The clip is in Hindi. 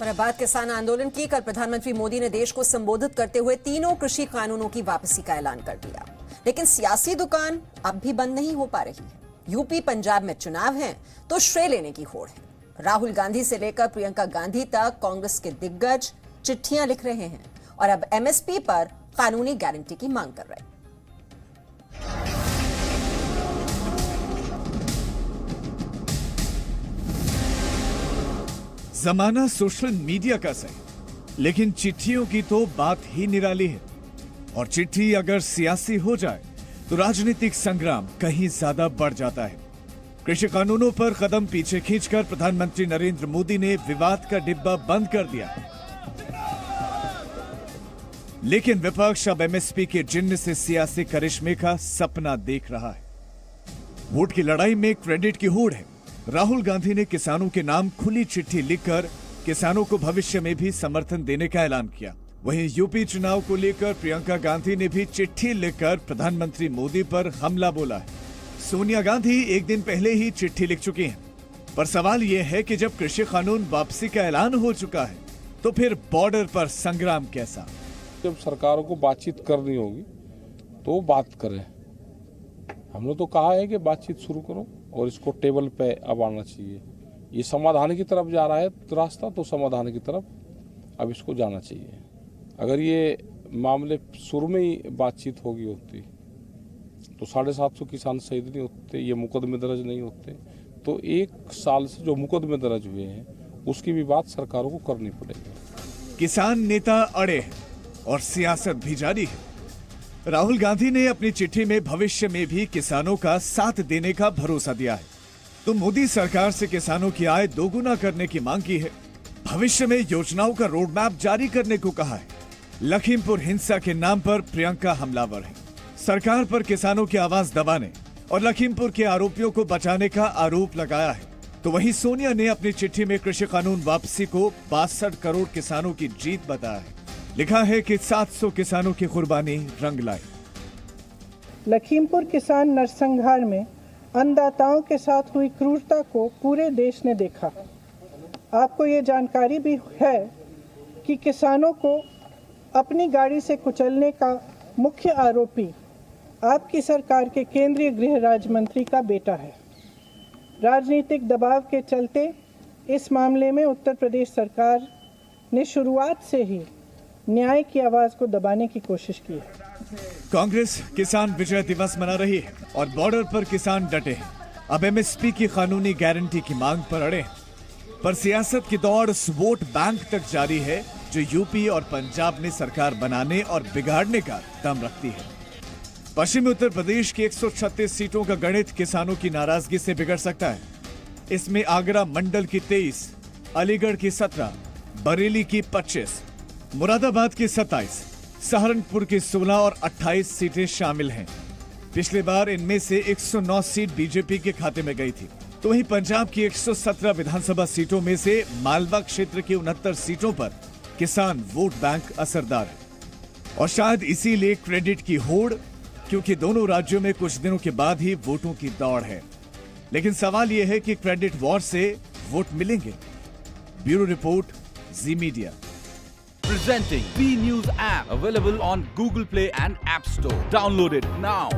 और अब बात किसान आंदोलन की। कल प्रधानमंत्री मोदी ने देश को संबोधित करते हुए तीनों कृषि कानूनों की वापसी का ऐलान कर दिया, लेकिन सियासी दुकान अब भी बंद नहीं हो पा रही। यूपी पंजाब में चुनाव हैं तो श्रेय लेने की होड़ है। राहुल गांधी से लेकर प्रियंका गांधी तक कांग्रेस के दिग्गज चिट्ठियां लिख रहे हैं और अब एमएसपी पर कानूनी गारंटी की मांग कर रहे हैं। जमाना सोशल मीडिया का सही, लेकिन चिट्ठियों की तो बात ही निराली है। और चिट्ठी अगर सियासी हो जाए तो राजनीतिक संग्राम कहीं ज्यादा बढ़ जाता है। कृषि कानूनों पर कदम पीछे खींचकर प्रधानमंत्री नरेंद्र मोदी ने विवाद का डिब्बा बंद कर दिया, लेकिन विपक्ष अब एमएसपी के जिन्न से सियासी करिश्मे का सपना देख रहा है। वोट की लड़ाई में क्रेडिट की होड़ है। राहुल गांधी ने किसानों के नाम खुली चिट्ठी लिखकर किसानों को भविष्य में भी समर्थन देने का ऐलान किया। वहीं यूपी चुनाव को लेकर प्रियंका गांधी ने भी चिट्ठी लिखकर प्रधानमंत्री मोदी पर हमला बोला है। सोनिया गांधी एक दिन पहले ही चिट्ठी लिख चुकी हैं, पर सवाल यह है कि जब कृषि कानून वापसी का ऐलान हो चुका है तो फिर बॉर्डर पर संग्राम कैसा? जब सरकारों को बातचीत करनी होगी तो बात करें। हमने तो कहा है कि बातचीत शुरू करो और इसको टेबल पे अब आना चाहिए। ये समाधान की तरफ जा रहा है तो रास्ता, तो समाधान की तरफ अब इसको जाना चाहिए। अगर ये मामले शुरू में ही बातचीत होगी होती तो 750 किसान शहीद नहीं होते, ये मुकदमे दर्ज नहीं होते। तो 1 साल से जो मुकदमे दर्ज हुए हैं उसकी भी बात सरकारों को करनी पड़ेगी। किसान नेता अड़े हैं और सियासत भी जारी है। राहुल गांधी ने अपनी चिट्ठी में भविष्य में भी किसानों का साथ देने का भरोसा दिया है। तो मोदी सरकार से किसानों की आय दोगुना करने की मांग की है। भविष्य में योजनाओं का रोड मैप जारी करने को कहा है। लखीमपुर हिंसा के नाम पर प्रियंका हमलावर है। सरकार पर किसानों की आवाज दबाने और लखीमपुर के आरोपियों को बचाने का आरोप लगाया है। तो वहीं सोनिया ने अपनी चिट्ठी में कृषि कानून वापसी को 62 करोड़ किसानों की जीत बताया है। लिखा है कि 700 किसानों की कुर्बानी रंग लाई। लखीमपुर किसान नरसंहार में अन्नदाताओं के साथ हुई क्रूरता को पूरे देश ने देखा। आपको ये जानकारी भी है कि किसानों को अपनी गाड़ी से कुचलने का मुख्य आरोपी आपकी सरकार के केंद्रीय गृह राज्य मंत्री का बेटा है। राजनीतिक दबाव के चलते इस मामले में उत्तर प्रदेश सरकार ने शुरुआत से ही न्याय की आवाज को दबाने की कोशिश की है। कांग्रेस किसान विजय दिवस मना रही है और बॉर्डर पर किसान डटे हैं। अब एमएसपी की कानूनी गारंटी की मांग पर अड़े हैं। पर सियासत की दौड़ उस वोट बैंक तक जारी है जो यूपी और पंजाब में सरकार बनाने और बिगाड़ने का दम रखती है। पश्चिमी उत्तर प्रदेश की 136 सीटों का गणित किसानों की नाराजगी से बिगड़ सकता है। इसमें आगरा मंडल की 23, अलीगढ़ की 17, बरेली की 25, मुरादाबाद की 27, सहारनपुर की 16 और 28 सीटें शामिल हैं। पिछले बार इनमें से 109 सीट बीजेपी के खाते में गई थी। तो वहीं पंजाब की 117 विधानसभा सीटों में से मालवा क्षेत्र की 69 सीटों पर किसान वोट बैंक असरदार है। और शायद इसीलिए क्रेडिट की होड़, क्योंकि दोनों राज्यों में कुछ दिनों के बाद ही वोटों की दौड़ है। लेकिन सवाल यह है कि क्रेडिट वॉर से वोट मिलेंगे? Bureau report, ji media. Presenting B News app, available on Google Play and App Store. Download it now.